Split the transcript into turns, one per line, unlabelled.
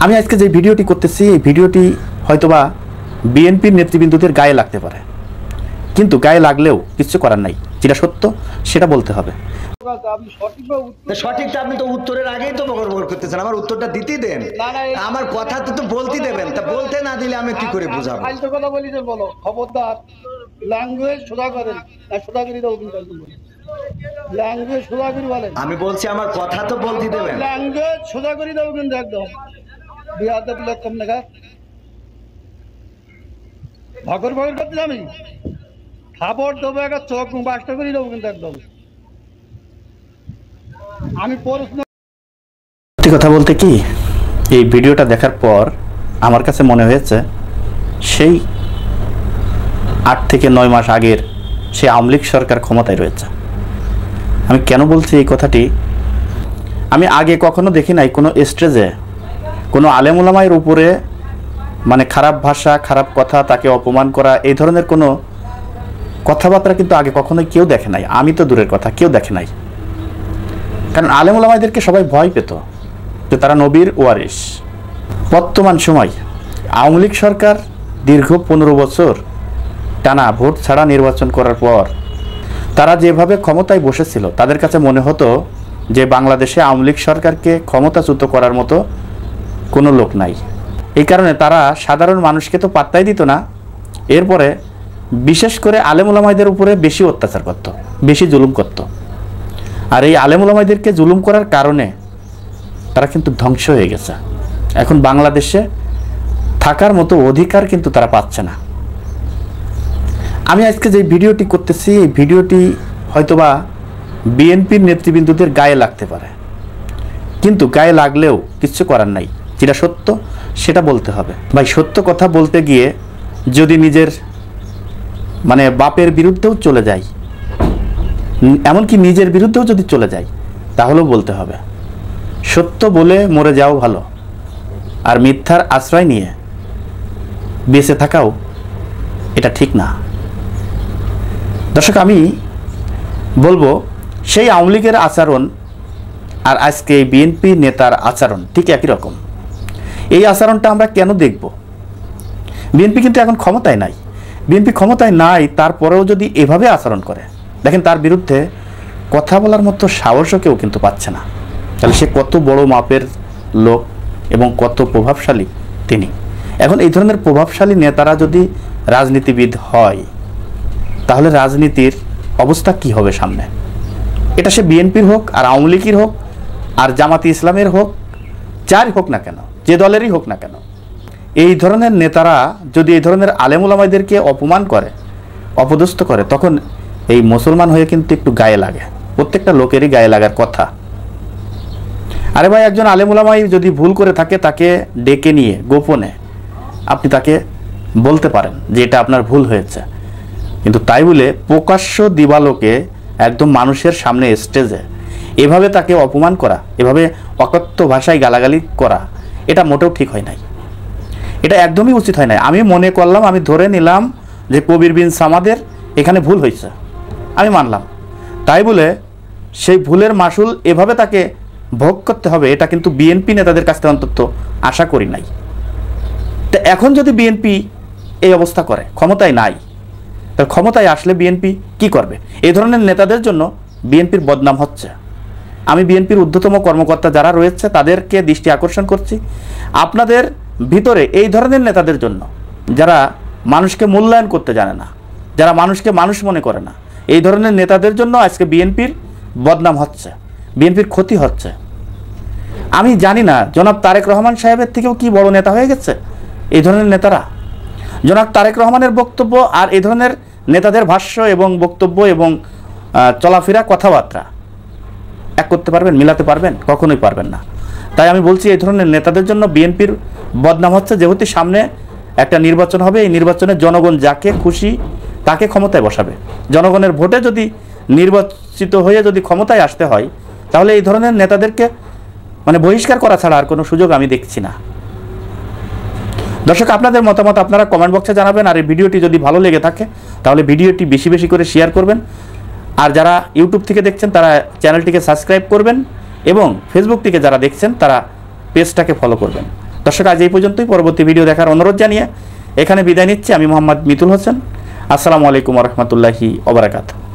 আমি আজকে যে ভিডিওটি করতেছি এই ভিডিওটি হয়তোবা বিএনপির নেতৃবৃন্দদের গায়ে লাগতে পারে, কিন্তু গায়ে লাগলেও কিছু করার নাই। যেটা সত্য সেটা বলতে হবে।
সঠিকটা আপনি তো উত্তরের আগেই তো বকর বকর করতেছেন, আমার উত্তরটা দিতেই দেন। আমার কথা তো বলতে দেবেন, তা বলতে না দিলে আমি কি করে বুঝাবো?
ফালতু কথা বলি যে বলো, খবরদার ল্যাঙ্গুয়েজ সোজা করেন, সোজা করে দাও কিন্তু ল্যাঙ্গুয়েজ সোজা করে বলেন।
আমি বলছি আমার কথা তো বলতে দেবেন,
ল্যাঙ্গুয়েজ সোজা করে দাও কিন্তু একদম বিয়াদব লোক কম দেখা ভগর ভগর করতে আমি খাবার দেবো একটা চোখ বাসটা করে দেবো কিন্তু একদম। আমি প্রশ্ন
কথা বলতে কি, এই ভিডিওটা দেখার পর আমার কাছে মনে হয়েছে সেই 8 থেকে 9 মাস আগের সেই আওয়ামী লীগ সরকার ক্ষমতায় রয়েছে। আমি কেন বলছি এই কথাটি, আমি আগে কখনো দেখি নাই কোনো স্টেজে কোনো আলেম ওলামায়ের উপরে মানে খারাপ ভাষা, খারাপ কথা, তাকে অপমান করা, এই ধরনের কোনো কথাবার্তা কিন্তু আগে কখনোই কেউ দেখে নাই। আমি তো দূরের কথা, কেউ দেখে নাই। কারণ আলেম ওলামাদেরকে সবাই ভয় পেত যে তারা নবীর ওয়ারিস। বর্তমান সময় আওয়ামী লীগ সরকার দীর্ঘ 15 বছর টানা ভোট ছাড়া নির্বাচন করার পর তারা যেভাবে ক্ষমতায় বসেছিল, তাদের কাছে মনে হতো যে বাংলাদেশে আওয়ামী লীগ সরকারকে ক্ষমতাচ্যুত করার মতো কোনো লোক নাই। এই কারণে তারা সাধারণ মানুষকে তো পাত্তাই দিত না, এরপরে বিশেষ করে আলেম ওলামাদের উপরে বেশি অত্যাচার করত, বেশি জুলুম করত। আর এই আলেম ওলামাদেরকে জুলুম করার কারণে তারা কিন্তু ধ্বংস হয়ে গেছে। এখন বাংলাদেশে থাকার মতো অধিকার কিন্তু তারা পাচ্ছে না। আমি আজকে যে ভিডিওটি করতেছি এই ভিডিওটি হয়তোবা বিএনপির নেতৃবৃন্দদের গায়ে লাগতে পারে, কিন্তু গায়ে লাগলেও কিছু করার নাই। যেটা সত্য সেটা বলতে হবে। ভাই, সত্য কথা বলতে গিয়ে যদি নিজের মানে বাপের বিরুদ্ধেও চলে যায়, এমনকি নিজের বিরুদ্ধেও যদি চলে যায়, তাহলেও বলতে হবে। সত্য বলে মরে যাও ভালো, আর মিথ্যার আশ্রয় নিয়ে বেঁচে থাকাও এটা ঠিক না। দর্শক, আমি বলবো সেই আওয়ামী লীগের আচরণ আর আজকে বিএনপি নেতার আচরণ ঠিক একই রকম। এই আচরণটা আমরা কেন দেখব? বিএনপি কিন্তু এখন ক্ষমতায় নাই। বিএনপি ক্ষমতায় নাই, তারপরেও যদি এভাবে আচরণ করে, দেখেন তার বিরুদ্ধে কথা বলার মতো সাহসও কেউ কিন্তু পাচ্ছে না। তাহলে সে কত বড় মাপের লোক এবং কত প্রভাবশালী তিনি। এখন এই ধরনের প্রভাবশালী নেতারা যদি রাজনীতিবিদ হয়, তাহলে রাজনীতির অবস্থা কি হবে সামনে? এটা সে বিএনপির হোক, আর আওয়ামী লীগের হোক, আর জামাতি ইসলামের হোক, যার হোক না কেন, যে দলেরই হোক না কেন, এই ধরনের নেতারা যদি এই ধরনের আলেম ওলামাদেরকে অপমান করে, অপদস্থ করে, তখন এই মুসলমান হয়ে কিন্তু একটু গায়ে লাগে। প্রত্যেকটা লোকেরই গায়ে লাগার কথা। আরে ভাই, একজন আলেম ওলামাই যদি ভুল করে থাকে, তাকে ডেকে নিয়ে গোপনে আপনি তাকে বলতে পারেন যে এটা আপনার ভুল হয়েছে। কিন্তু তাই বলে প্রকাশ্য দিবালোকে একদম মানুষের সামনে স্টেজে এভাবে তাকে অপমান করা, এভাবে অকথ্য ভাষায় গালাগালি করা, এটা মোটেও ঠিক হয় নাই। এটা একদমই উচিত হয় নাই। আমি মনে করলাম, আমি ধরে নিলাম যে কবির বিন সামাদের এখানে ভুল হয়েছে, আমি মানলাম। তাই বলে সেই ভুলের মাসুল এভাবে তাকে ভোগ করতে হবে, এটা কিন্তু বিএনপি নেতাদের কাছ থেকে অন্তত আশা করি নাই। তো এখন যদি বিএনপি এই অবস্থা করে, ক্ষমতায় নাই, তার ক্ষমতায় আসলে বিএনপি কি করবে? এই ধরনের নেতাদের জন্য বিএনপির বদনাম হচ্ছে। আমি বিএনপির ঊর্ধ্বতম কর্মকর্তা যারা রয়েছে তাদেরকে দৃষ্টি আকর্ষণ করছি, আপনাদের ভিতরে এই ধরনের নেতাদের জন্য, যারা মানুষকে মূল্যায়ন করতে জানে না, যারা মানুষকে মানুষ মনে করে না, এই ধরনের নেতাদের জন্য আজকে বিএনপির বদনাম হচ্ছে, বিএনপির ক্ষতি হচ্ছে। আমি জানি না জনাব তারেক রহমান সাহেবের থেকেও কি বড় নেতা হয়ে গেছে এই ধরনের নেতারা। জনাব তারেক রহমানের বক্তব্য আর এই ধরনের নেতাদের ভাষ্য এবং বক্তব্য এবং চলাফেরা, কথাবার্তা এক করতে পারবেন, মিলাতে পারবেন? কখনোই পারবেন না। তাই আমি বলছি, এই ধরনের নেতাদের জন্য বিএনপির বদনাম হচ্ছে। যেহেতু সামনে একটা নির্বাচন হবে, এই নির্বাচনে জনগণ যাকে খুশি তাকে ক্ষমতায় বসাবে। জনগণের ভোটে যদি নির্বাচিত হয়ে যদি ক্ষমতায় আসতে হয়, তাহলে এই ধরনের নেতাদেরকে মানে বহিষ্কার করা ছাড়া আর কোনো সুযোগ আমি দেখছি না। দর্শক, আপনাদের মতামত আপনারা কমেন্ট বক্সে জানাবেন। আর এই ভিডিওটি যদি ভালো লেগে থাকে তাহলে ভিডিওটি বেশি বেশি করে শেয়ার করবেন। আর যারা ইউটিউব থেকে দেখছেন তারা চ্যানেলটিকে সাবস্ক্রাইব করবেন, এবং ফেসবুক থেকে যারা দেখছেন তারা পেজটাকে ফলো করবেন। দর্শক, আজ এই পর্যন্তই। পরবর্তী ভিডিও দেখার অনুরোধ জানিয়ে এখানে বিদায় নিচ্ছি। আমি মোহাম্মদ মিতুল হোসেন। আসসালামু আলাইকুম ওয়া রাহমাতুল্লাহি ওয়া বারাকাতুহু।